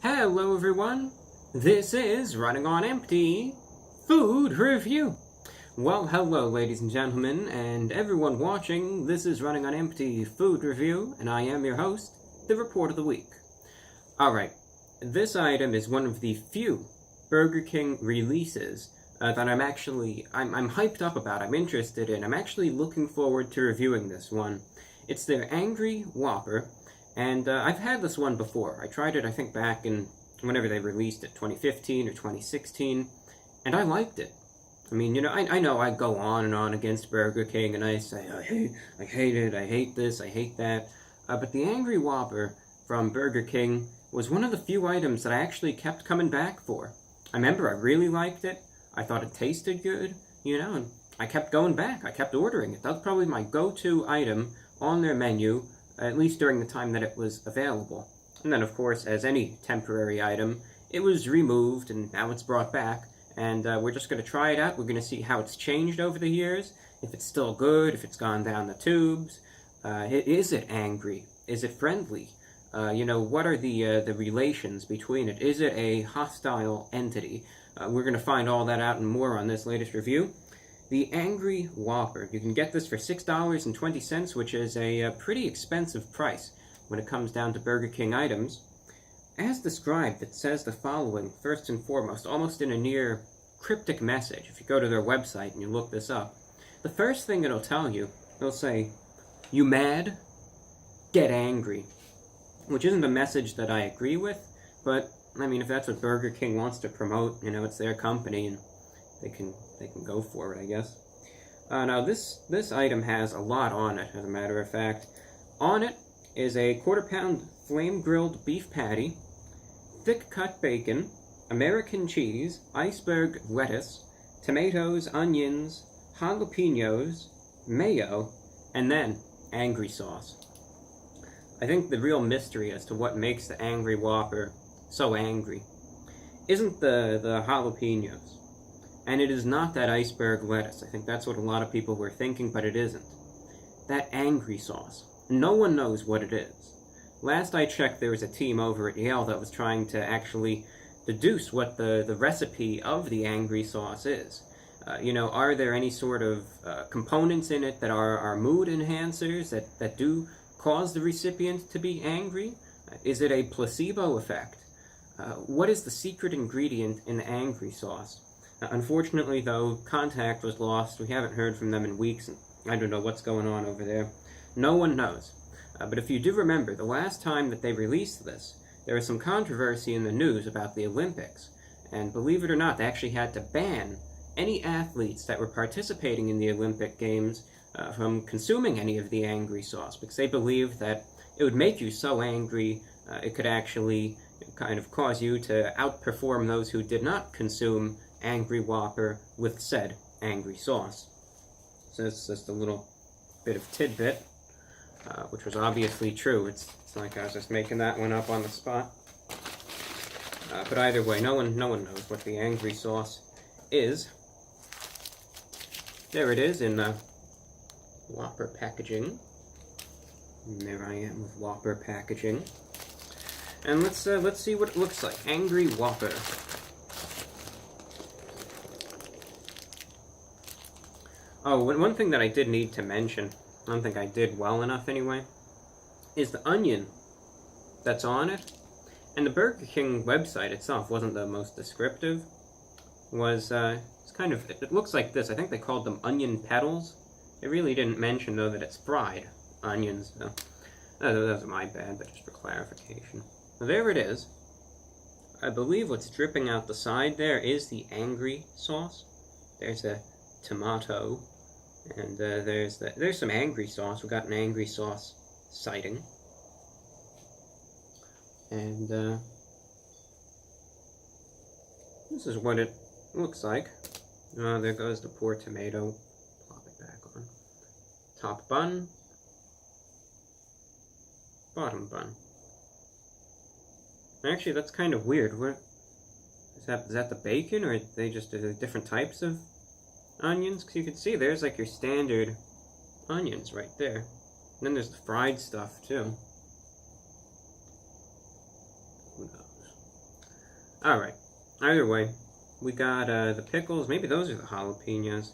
Hello everyone, this is Running on Empty Food Review. Well, hello ladies and gentlemen, and everyone watching, this is Running on Empty Food Review, and I am your host, the Report of the Week. Alright, this item is one of the few Burger King releases that I'm hyped up about, I'm interested in. I'm actually looking forward to reviewing this one. It's their Angry Whopper. And I've had this one before. I tried it, I think, back in whenever they released it, 2015 or 2016, and I liked it. I mean, you know, I know I go on and on against Burger King, and I say, I hate it, I hate this, I hate that. But the Angry Whopper from Burger King was one of the few items that I actually kept coming back for. I remember I really liked it. I thought it tasted good, you know, and I kept going back. I kept ordering it. That was probably my go-to item on their menu, at least during the time that it was available. And then, of course, as any temporary item, it was removed, and now it's brought back, and we're just going to try it out. We're going to see how it's changed over the years, if it's still good, if it's gone down the tubes. Is it angry? Is it friendly? You know, what are the relations between it? Is it a hostile entity? We're going to find all that out and more on this latest review. The Angry Whopper. You can get this for $6.20, which is a pretty expensive price when it comes down to Burger King items. As described, it says the following, first and foremost, almost in a near cryptic message. If you go to their website and you look this up, the first thing it'll tell you, it'll say, "You mad? Get angry." Which isn't a message that I agree with, but, I mean, if that's what Burger King wants to promote, you know, it's their company, and they can go for it, I guess. Now, this item has a lot on it, as a matter of fact. On it is a quarter-pound flame-grilled beef patty, thick-cut bacon, American cheese, iceberg lettuce, tomatoes, onions, jalapenos, mayo, and then angry sauce. I think the real mystery as to what makes the Angry Whopper so angry isn't the jalapenos. And it is not that iceberg lettuce. I think that's what a lot of people were thinking, but it isn't. That angry sauce. No one knows what it is. Last I checked, there was a team over at Yale that was trying to actually deduce what the recipe of the angry sauce is. You know, are there any sort of components in it that are mood enhancers that do cause the recipient to be angry? Is it a placebo effect? What is the secret ingredient in the angry sauce? Unfortunately, though, contact was lost. We haven't heard from them in weeks, and I don't know what's going on over there. No one knows. But if you do remember, the last time that they released this, there was some controversy in the news about the Olympics. And believe it or not, they actually had to ban any athletes that were participating in the Olympic Games from consuming any of the angry sauce, because they believed that it would make you so angry, it could actually kind of cause you to outperform those who did not consume Angry Whopper with said angry sauce. So it's just a little bit of tidbit, which was obviously true. It's like I was just making that one up on the spot. But either way, no one knows what the angry sauce is. There it is in Whopper packaging. And there I am with Whopper packaging. And let's see what it looks like. Angry Whopper. Oh, one thing that I did need to mention, I don't think I did well enough anyway, is the onion that's on it. And the Burger King website itself wasn't the most descriptive. It's kind of, it looks like this. I think they called them onion petals. They really didn't mention, though, that it's fried onions. So those are my bad, but just for clarification. There it is. I believe what's dripping out the side there is the angry sauce. There's a tomato, and there's some angry sauce. We got an angry sauce sighting, and this is what it looks like. There goes the poor tomato. Plop it back on. Top bun, bottom bun. Actually, that's kind of weird. What is that the bacon, or are they just different types of onions? Because you can see there's like your standard onions right there. And then there's the fried stuff too. Who knows? Alright. Either way, we got the pickles. Maybe those are the jalapenos.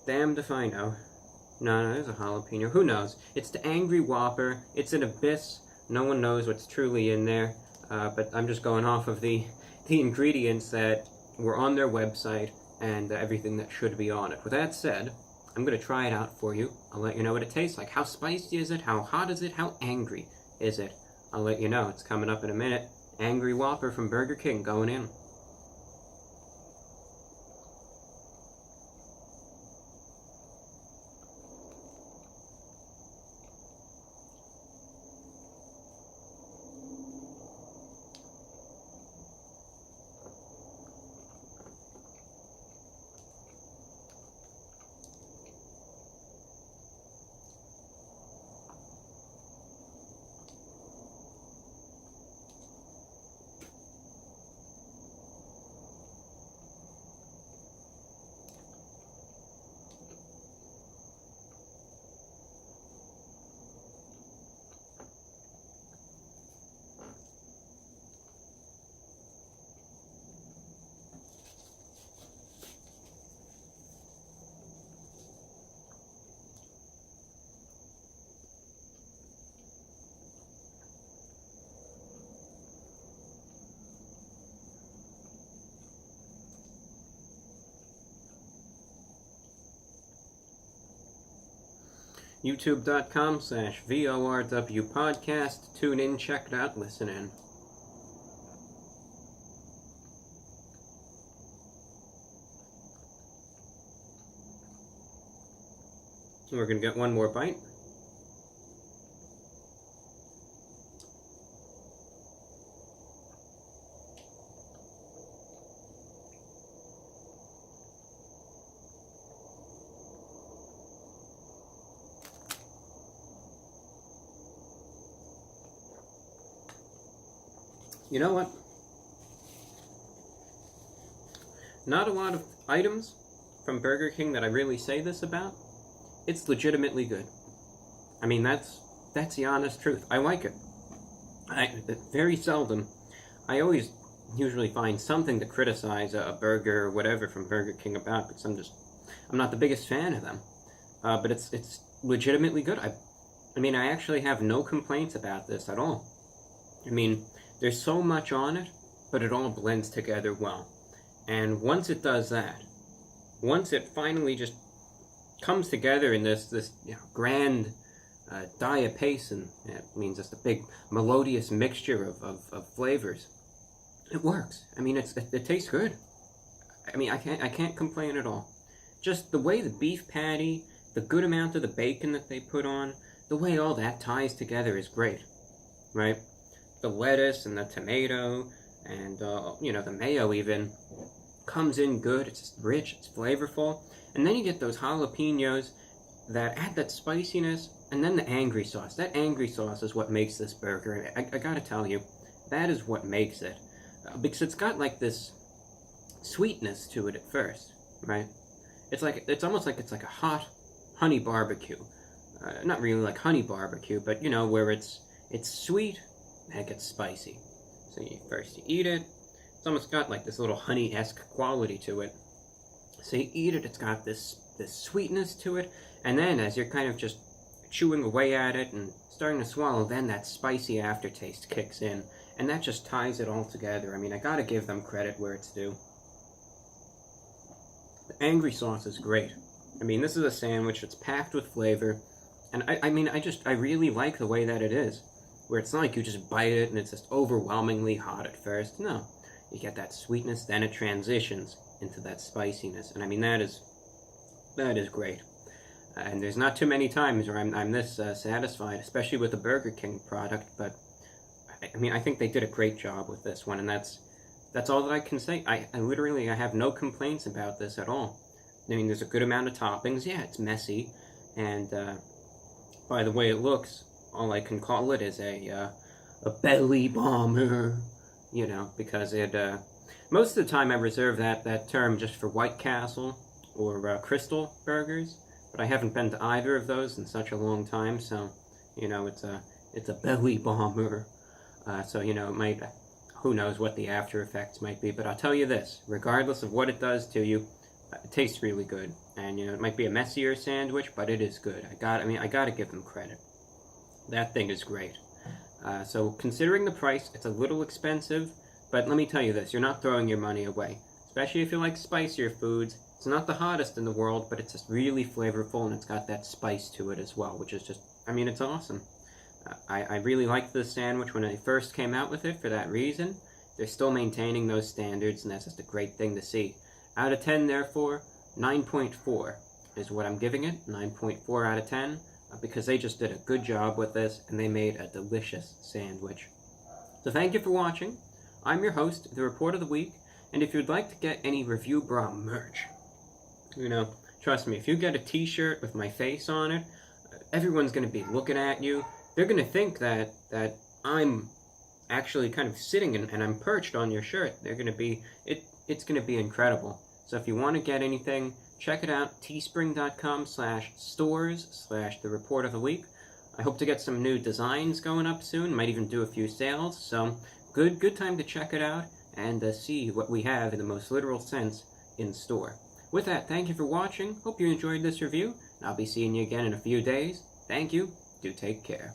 Damned if I know. No, there's a jalapeno. Who knows? It's the Angry Whopper. It's an abyss. No one knows what's truly in there. But I'm just going off of the ingredients that were on their website and everything that should be on it. With that said, I'm going to try it out for you. I'll let you know what it tastes like. How spicy is it? How hot is it? How angry is it? I'll let you know. It's coming up in a minute. Angry Whopper from Burger King going in. YouTube.com/VORW podcast. Tune in, check it out, listen in. We're going to get one more bite. You know what? Not a lot of items from Burger King that I really say this about. It's legitimately good. I mean, that's the honest truth. I like it. Very seldom. I always usually find something to criticize a burger or whatever from Burger King about, because I'm not the biggest fan of them. But it's legitimately good. I mean, I actually have no complaints about this at all. I mean, there's so much on it, but it all blends together well. And once it does that, once it finally just comes together in this grand diapason, it means just a big melodious mixture of flavors, it works. I mean, it tastes good. I mean, I can't complain at all. Just the way the beef patty, the good amount of the bacon that they put on, the way all that ties together is great, right? The lettuce and the tomato and the mayo even comes in good. It's just rich, it's flavorful, and then you get those jalapenos that add that spiciness, and then the angry sauce. That angry sauce is what makes this burger. I gotta tell you, that is what makes it, because it's got like this sweetness to it at first, right? It's almost like it's like a hot honey barbecue. Not really like honey barbecue, but where it's sweet and it gets spicy. So first you eat it. It's almost got like this little honey-esque quality to it. So you eat it, it's got this sweetness to it, and then as you're kind of just chewing away at it and starting to swallow, then that spicy aftertaste kicks in, and that just ties it all together. I mean, I gotta give them credit where it's due. The angry sauce is great. I mean, this is a sandwich that's packed with flavor, and I really like the way that it is, where it's not like you just bite it and it's just overwhelmingly hot at first. No, you get that sweetness, then it transitions into that spiciness, and I mean, that is great. And there's not too many times where I'm this satisfied, especially with a Burger King product, but I mean, I think they did a great job with this one, and that's all that I can say. I literally have no complaints about this at all. I mean, there's a good amount of toppings. Yeah, it's messy, and by the way it looks, all I can call it is a belly bomber, because it, most of the time I reserve that term just for White Castle or Crystal Burgers, but I haven't been to either of those in such a long time, so, it's a belly bomber, so, who knows what the after effects might be, but I'll tell you this, regardless of what it does to you, it tastes really good. And, you know, it might be a messier sandwich, but it is good. I gotta give them credit. That thing is great. So considering the price, it's a little expensive, but let me tell you this, you're not throwing your money away. Especially if you like spicier foods. It's not the hottest in the world, but it's just really flavorful, and it's got that spice to it as well, which is just, I mean, it's awesome. I really liked this sandwich when they first came out with it for that reason. They're still maintaining those standards, and that's just a great thing to see. Out of 10, therefore, 9.4 is what I'm giving it. 9.4 out of 10, because they just did a good job with this, and they made a delicious sandwich. So thank you for watching. I'm your host, the Report of the Week, and if you'd like to get any Review Brah merch, you know, trust me, if you get a t-shirt with my face on it, everyone's going to be looking at you. They're going to think that I'm actually kind of sitting and I'm perched on your shirt. They're going to be, it's going to be incredible. So if you want to get anything, check it out, teespring.com/stores/the Report of the Week. I hope to get some new designs going up soon, might even do a few sales, so good time to check it out and see what we have in the most literal sense in store. With that, thank you for watching, hope you enjoyed this review, and I'll be seeing you again in a few days. Thank you, do take care.